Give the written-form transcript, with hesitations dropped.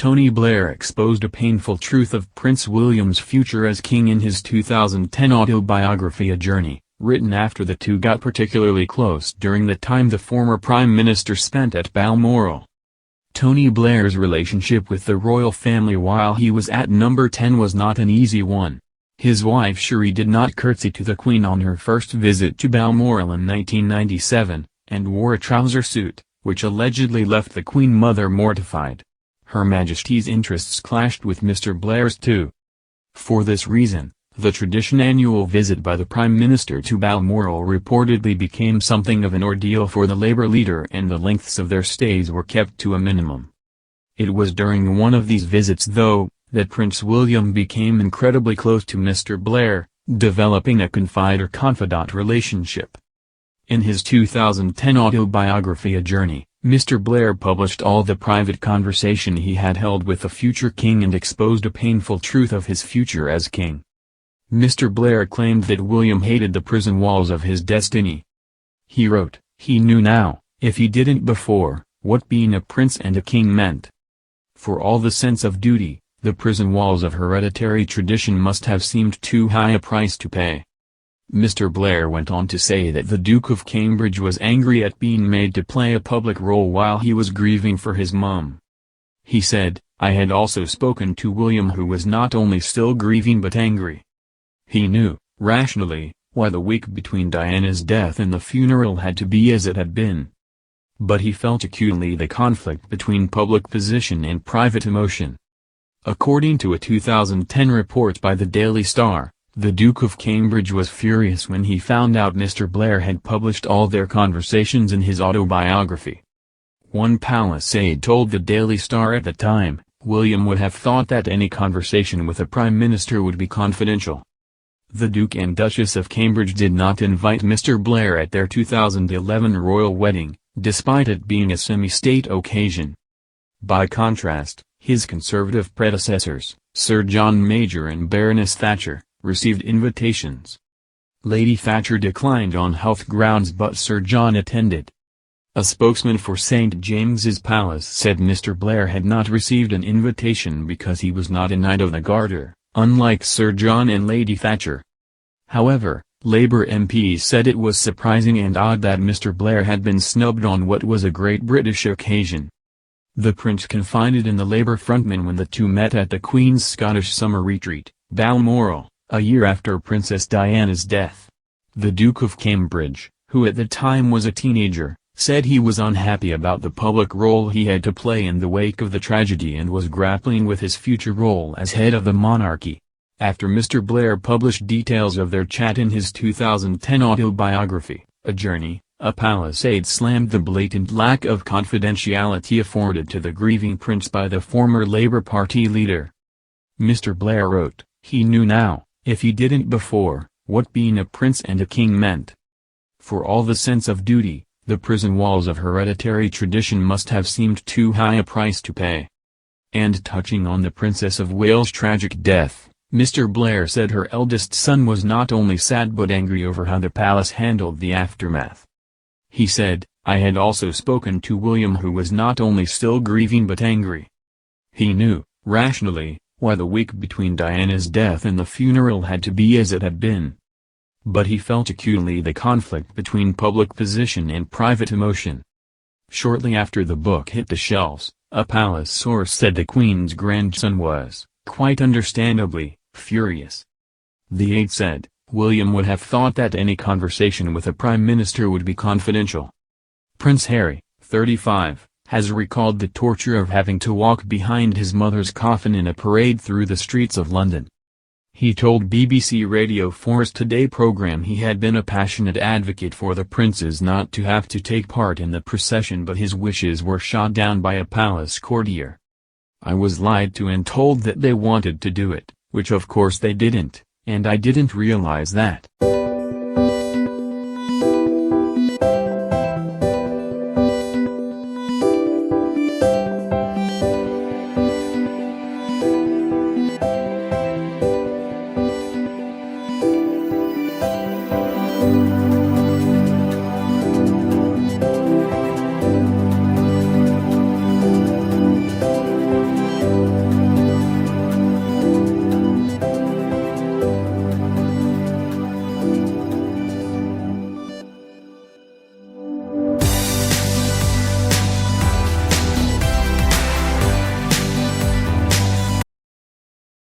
Tony Blair exposed a painful truth of Prince William's future as king in his 2010 autobiography A Journey, written after the two got particularly close during the time the former Prime Minister spent at Balmoral. Tony Blair's relationship with the royal family while he was at number 10 was not an easy one. His wife Cherie did not curtsy to the Queen on her first visit to Balmoral in 1997, and wore a trouser suit, which allegedly left the Queen Mother mortified. Her Majesty's interests clashed with Mr. Blair's too. For this reason, the traditional annual visit by the Prime Minister to Balmoral reportedly became something of an ordeal for the Labour leader, and the lengths of their stays were kept to a minimum. It was during one of these visits though, that Prince William became incredibly close to Mr. Blair, developing a confidant relationship. In his 2010 autobiography A Journey, Mr. Blair published all the private conversation he had held with the future king and exposed a painful truth of his future as king. Mr. Blair claimed that William hated the prison walls of his destiny. He wrote, "He knew now, if he didn't before, what being a prince and a king meant. For all the sense of duty, the prison walls of hereditary tradition must have seemed too high a price to pay." Mr. Blair went on to say that the Duke of Cambridge was angry at being made to play a public role while he was grieving for his mum. He said, "I had also spoken to William, who was not only still grieving but angry. He knew, rationally, why the week between Diana's death and the funeral had to be as it had been. But he felt acutely the conflict between public position and private emotion." According to a 2010 report by the Daily Star, the Duke of Cambridge was furious when he found out Mr. Blair had published all their conversations in his autobiography. One palace aide told the Daily Star at the time, "William would have thought that any conversation with a Prime Minister would be confidential." The Duke and Duchess of Cambridge did not invite Mr. Blair at their 2011 royal wedding, despite it being a semi-state occasion. By contrast, his Conservative predecessors, Sir John Major and Baroness Thatcher, received invitations. Lady Thatcher declined on health grounds but Sir John attended. A spokesman for St. James's Palace said Mr. Blair had not received an invitation because he was not a Knight of the Garter, unlike Sir John and Lady Thatcher. However, Labour MPs said it was surprising and odd that Mr. Blair had been snubbed on what was a great British occasion. The Prince confided in the Labour frontman when the two met at the Queen's Scottish summer retreat, Balmoral, a year after Princess Diana's death. The Duke of Cambridge, who at the time was a teenager, said he was unhappy about the public role he had to play in the wake of the tragedy and was grappling with his future role as head of the monarchy. After Mr. Blair published details of their chat in his 2010 autobiography, A Journey, a palace aide slammed the blatant lack of confidentiality afforded to the grieving prince by the former Labour Party leader. Mr. Blair wrote, "He knew now, if he didn't before, what being a prince and a king meant. For all the sense of duty, the prison walls of hereditary tradition must have seemed too high a price to pay." And touching on the Princess of Wales' tragic death, Mr. Blair said her eldest son was not only sad but angry over how the palace handled the aftermath. He said, "I had also spoken to William, who was not only still grieving but angry. He knew, rationally, why the week between Diana's death and the funeral had to be as it had been. But he felt acutely the conflict between public position and private emotion." Shortly after the book hit the shelves, a palace source said the Queen's grandson was, quite understandably, furious. The aide said, "William would have thought that any conversation with a Prime Minister would be confidential." Prince Harry, 35, has recalled the torture of having to walk behind his mother's coffin in a parade through the streets of London. He told BBC Radio 4's Today programme he had been a passionate advocate for the princes not to have to take part in the procession, but his wishes were shot down by a palace courtier. "I was lied to and told that they wanted to do it, which of course they didn't, and I didn't realize that."